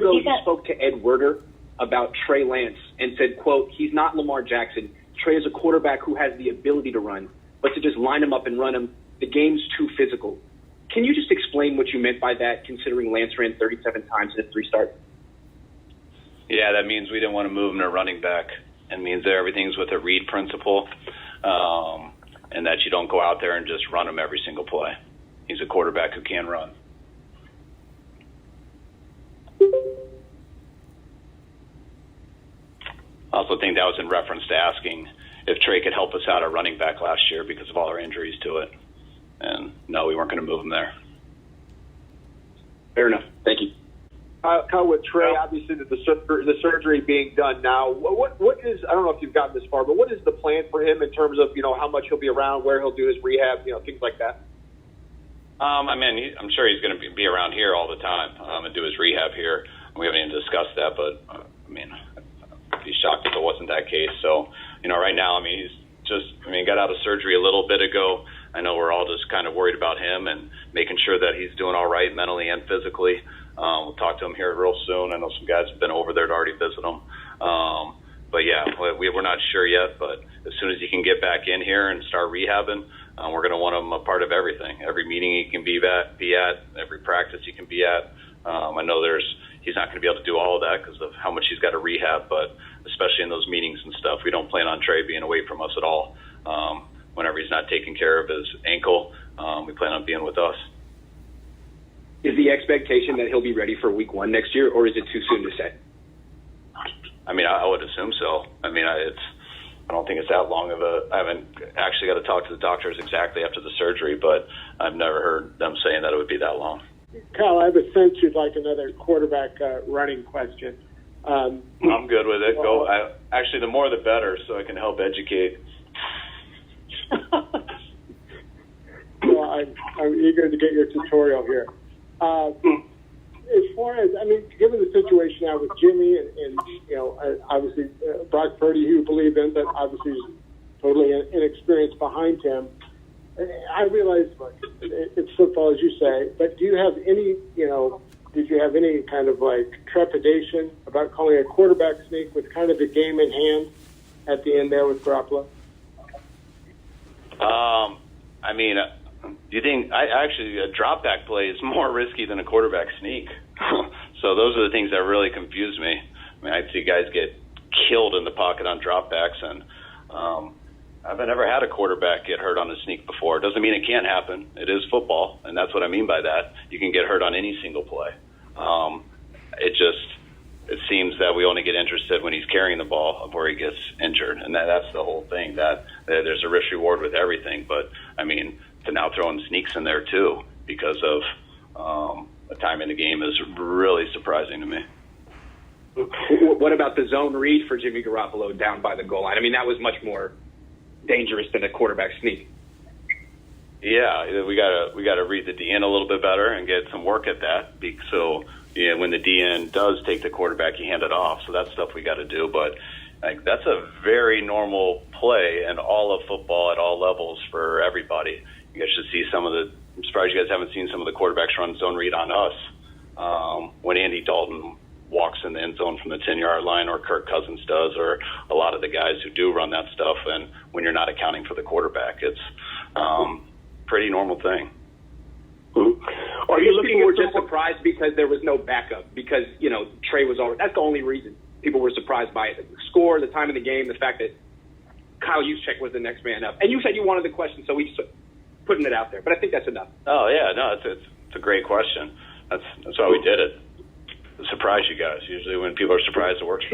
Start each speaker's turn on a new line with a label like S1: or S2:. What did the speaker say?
S1: ago, you spoke to Ed Werder about Trey Lance and said, quote, he's not Lamar Jackson. Trey is a quarterback who has the ability to run, but to just line him up and run him, the game's too physical. Can you just explain what you meant by that, considering Lance ran 37 times in his 3 starts?
S2: Yeah, that means we didn't want to move him to running back. It means that everything's with a read principle, and that you don't go out there and just run him every single play. He's a quarterback who can run. I also think that was in reference to asking if Trey could help us out at running back last year because of all our injuries to it. And no, we weren't going to move him there.
S1: Fair enough. Thank you.
S3: Kyle, with Trey, obviously the surgery being done now, what is, I don't know if you've gotten this far, but what is the plan for him in terms of, how much he'll be around, where he'll do his rehab, things like that?
S2: I'm sure he's going to be around here all the time and do his rehab here. We haven't even discussed that, but, I'd be shocked if it wasn't that case. So, right now, he's just, got out of surgery a little bit ago. I know we're all just kind of worried about him and making sure that he's doing all right mentally and physically. We'll talk to him here real soon. I know some guys have been over there to already visit him. But yeah, we're not sure yet, but as soon as he can get back in here and start rehabbing, we're going to want him a part of everything. Every meeting he can be at, every practice he can be at. I know he's not going to be able to do all of that because of how much he's got to rehab, but especially in those meetings and stuff, we don't plan on Trey being away from us at all. Whenever he's not taking care of his ankle, we plan on being with us.
S1: Is the expectation that he'll be ready for week 1 next year, or is it too soon to say?
S2: I would assume so. I don't think it's that long of I haven't actually got to talk to the doctors exactly after the surgery, but I've never heard them saying that it would be that long.
S4: Kyle, I have a sense you'd like another quarterback running question.
S2: I'm good with it. Go. Actually, the more the better, so I can help educate.
S4: Well, I'm eager to get your tutorial here. As far as, given the situation now with Jimmy and obviously Brock Purdy, who you believe in, but obviously is totally inexperienced behind him, I realize, look, it's football, as you say, but do you have any, did you have any kind of trepidation about calling a quarterback sneak with kind of the game in hand at the end there with Garoppolo?
S2: Do you think a drop back play is more risky than a quarterback sneak? So those are the things that really confuse me. I see guys get killed in the pocket on drop backs, and I've never had a quarterback get hurt on a sneak before. It doesn't mean it can't happen. It is football, and that's what I mean by that. You can get hurt on any single play. It seems that we only get interested when he's carrying the ball of where he gets injured, and that's the whole thing, that there's a risk reward with everything. But to now throw in sneaks in there too because of the time in the game is really surprising to me.
S1: What about the zone read for Jimmy Garoppolo down by the goal line? That was much more dangerous than a quarterback sneak.
S2: Yeah, we gotta read the DN a little bit better and get some work at that. So when the DN does take the quarterback, you hand it off. So that's stuff we got to do. But that's a very normal play in all of football at all levels for everybody. You guys should see I'm surprised you guys haven't seen some of the quarterbacks run zone read on us. When Andy Dalton walks in the end zone from the 10-yard line, or Kirk Cousins does, or a lot of the guys who do run that stuff, and when you're not accounting for the quarterback, it's pretty normal thing.
S1: Mm-hmm. Are you looking at just surprised because there was no backup? Because, Trey was already, that's the only reason people were surprised by it. The score, the time of the game, the fact that Kyle Juszczyk was the next man up. And you said you wanted the question, so we just putting it out there. But I think that's enough.
S2: Oh, yeah, no, it's a great question. That's why we did it. To surprise you guys. Usually when people are surprised, it works.